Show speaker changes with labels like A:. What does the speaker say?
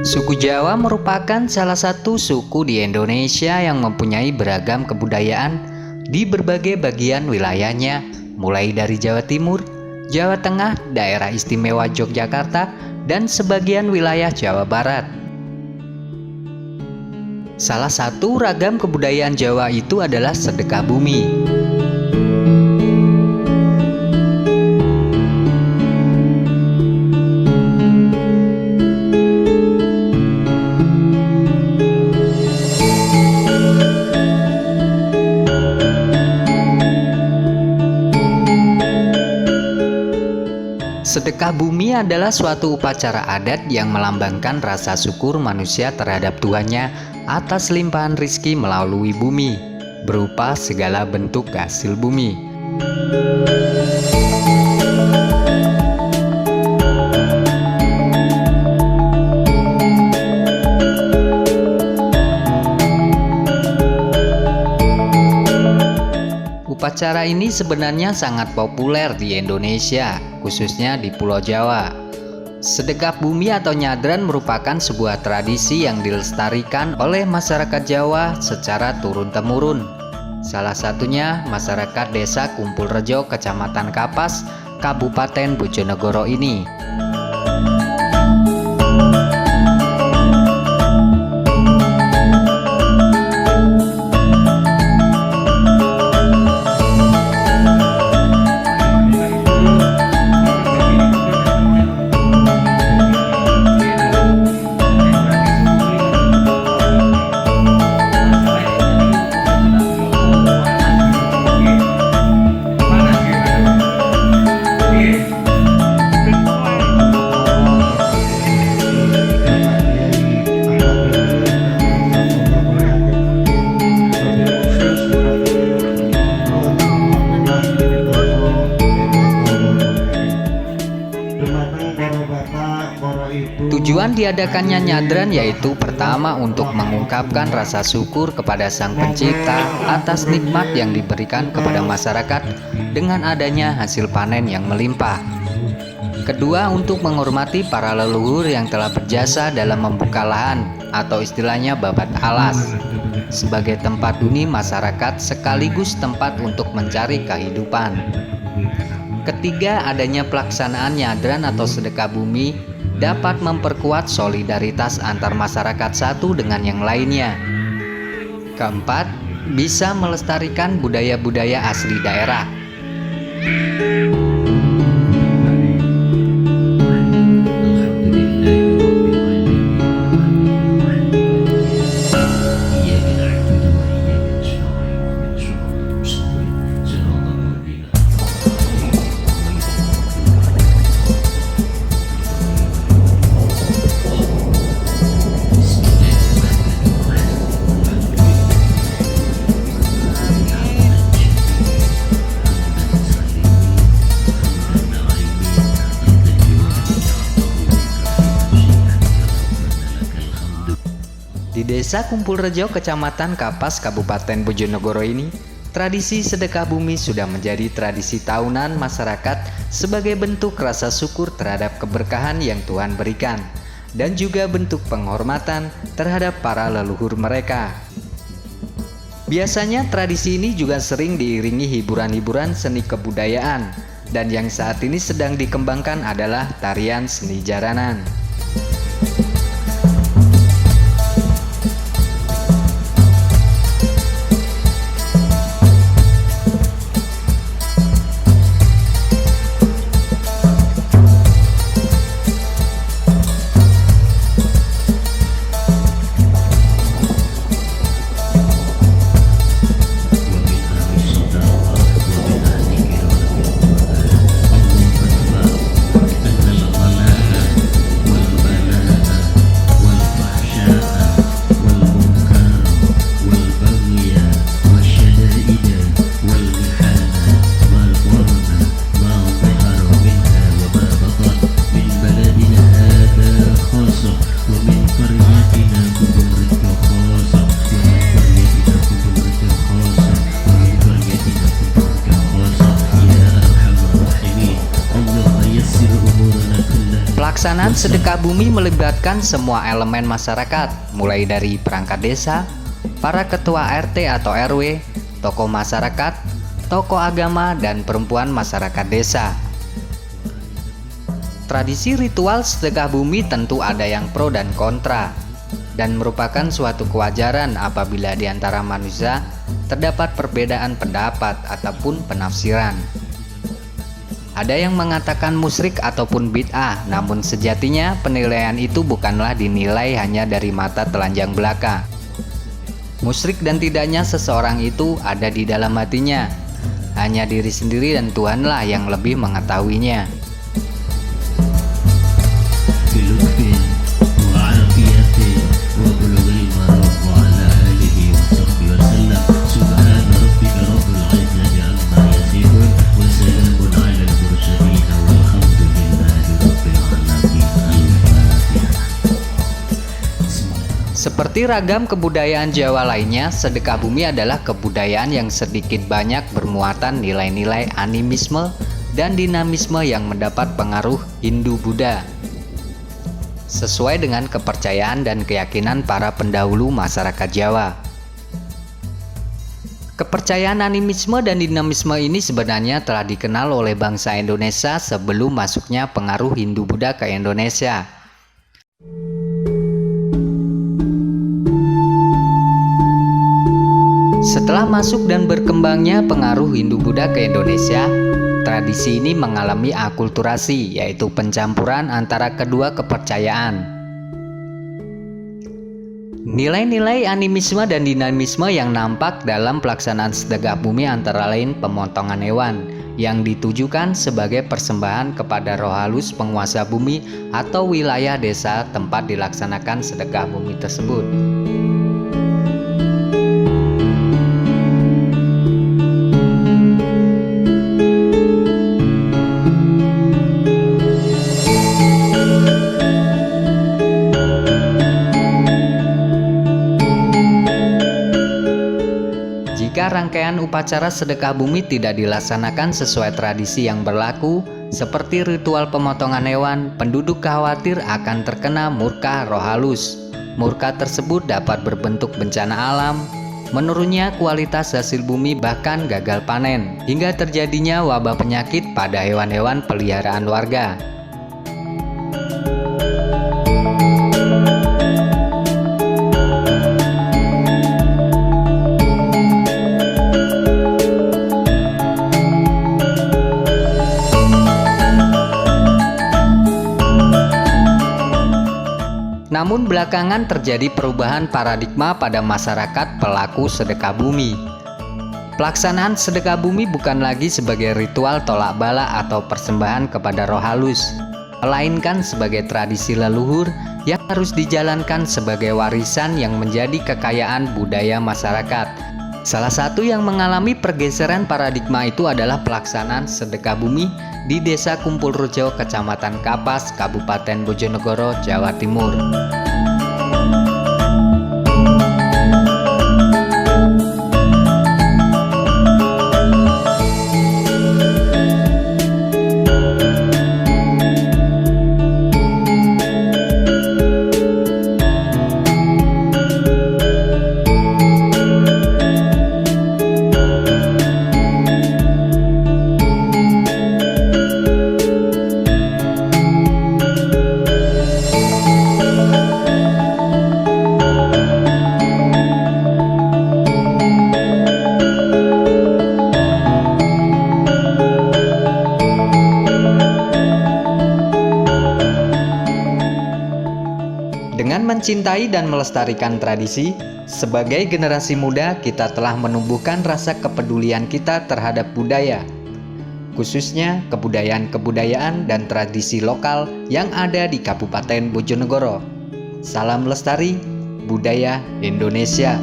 A: Suku Jawa merupakan salah satu suku di Indonesia yang mempunyai beragam kebudayaan di berbagai bagian wilayahnya, mulai dari Jawa Timur, Jawa Tengah, Daerah Istimewa Yogyakarta, dan sebagian wilayah Jawa Barat. Salah satu ragam kebudayaan Jawa itu adalah sedekah bumi. Sedekah bumi adalah suatu upacara adat yang melambangkan rasa syukur manusia terhadap Tuhannya atas limpahan rizki melalui bumi, berupa segala bentuk hasil bumi. Upacara ini sebenarnya sangat populer di Indonesia, khususnya di Pulau Jawa. Sedekah bumi atau nyadran merupakan sebuah tradisi yang dilestarikan oleh masyarakat Jawa secara turun-temurun. Salah satunya masyarakat Desa Kumpul Rejo, Kecamatan Kapas, Kabupaten Bojonegoro ini. Tujuan diadakannya nyadran yaitu pertama untuk mengungkapkan rasa syukur kepada Sang Pencipta atas nikmat yang diberikan kepada masyarakat dengan adanya hasil panen yang melimpah. Kedua, untuk menghormati para leluhur yang telah berjasa dalam membuka lahan atau istilahnya babat alas sebagai tempat huni masyarakat sekaligus tempat untuk mencari kehidupan. Ketiga, adanya pelaksanaan nyadran atau sedekah bumi dapat memperkuat solidaritas antar masyarakat satu dengan yang lainnya. Keempat, bisa melestarikan budaya-budaya asli daerah. Di Desa Kumpul Rejo, Kecamatan Kapas, Kabupaten Bojonegoro ini, tradisi sedekah bumi sudah menjadi tradisi tahunan masyarakat sebagai bentuk rasa syukur terhadap keberkahan yang Tuhan berikan dan juga bentuk penghormatan terhadap para leluhur mereka. Biasanya tradisi ini juga sering diiringi hiburan-hiburan seni kebudayaan, dan yang saat ini sedang dikembangkan adalah tarian seni jaranan. Pelaksanaan sedekah bumi melibatkan semua elemen masyarakat, mulai dari perangkat desa, para ketua RT atau RW, tokoh masyarakat, tokoh agama, dan perempuan masyarakat desa. Tradisi ritual sedekah bumi tentu ada yang pro dan kontra, dan merupakan suatu kewajaran apabila di antara manusia terdapat perbedaan pendapat ataupun penafsiran. Ada yang mengatakan musyrik ataupun bid'ah, namun sejatinya penilaian itu bukanlah dinilai hanya dari mata telanjang belaka. Musyrik dan tidaknya seseorang itu ada di dalam hatinya. Hanya diri sendiri dan Tuhanlah yang lebih mengetahuinya. Seperti ragam kebudayaan Jawa lainnya, sedekah bumi adalah kebudayaan yang sedikit banyak bermuatan nilai-nilai animisme dan dinamisme yang mendapat pengaruh Hindu-Buddha. Sesuai dengan kepercayaan dan keyakinan para pendahulu masyarakat Jawa. Kepercayaan animisme dan dinamisme ini sebenarnya telah dikenal oleh bangsa Indonesia sebelum masuknya pengaruh Hindu-Buddha ke Indonesia. Setelah masuk dan berkembangnya pengaruh Hindu-Buddha ke Indonesia, tradisi ini mengalami akulturasi, yaitu pencampuran antara kedua kepercayaan. Nilai-nilai animisme dan dinamisme yang nampak dalam pelaksanaan sedekah bumi antara lain pemotongan hewan yang ditujukan sebagai persembahan kepada roh halus penguasa bumi atau wilayah desa tempat dilaksanakan sedekah bumi tersebut. Jika rangkaian upacara sedekah bumi tidak dilaksanakan sesuai tradisi yang berlaku, seperti ritual pemotongan hewan, penduduk khawatir akan terkena murka roh halus. Murka tersebut dapat berbentuk bencana alam, menurunnya kualitas hasil bumi bahkan gagal panen, hingga terjadinya wabah penyakit pada hewan-hewan peliharaan warga. Namun belakangan terjadi perubahan paradigma pada masyarakat pelaku sedekah bumi. Pelaksanaan sedekah bumi bukan lagi sebagai ritual tolak bala atau persembahan kepada roh halus, melainkan sebagai tradisi leluhur yang harus dijalankan sebagai warisan yang menjadi kekayaan budaya masyarakat. Salah satu yang mengalami pergeseran paradigma itu adalah pelaksanaan sedekah bumi di Desa Kumpulrejo, Kecamatan Kapas, Kabupaten Bojonegoro, Jawa Timur. Dengan mencintai dan melestarikan tradisi, sebagai generasi muda kita telah menumbuhkan rasa kepedulian kita terhadap budaya, khususnya kebudayaan-kebudayaan dan tradisi lokal yang ada di Kabupaten Bojonegoro. Salam lestari budaya Indonesia.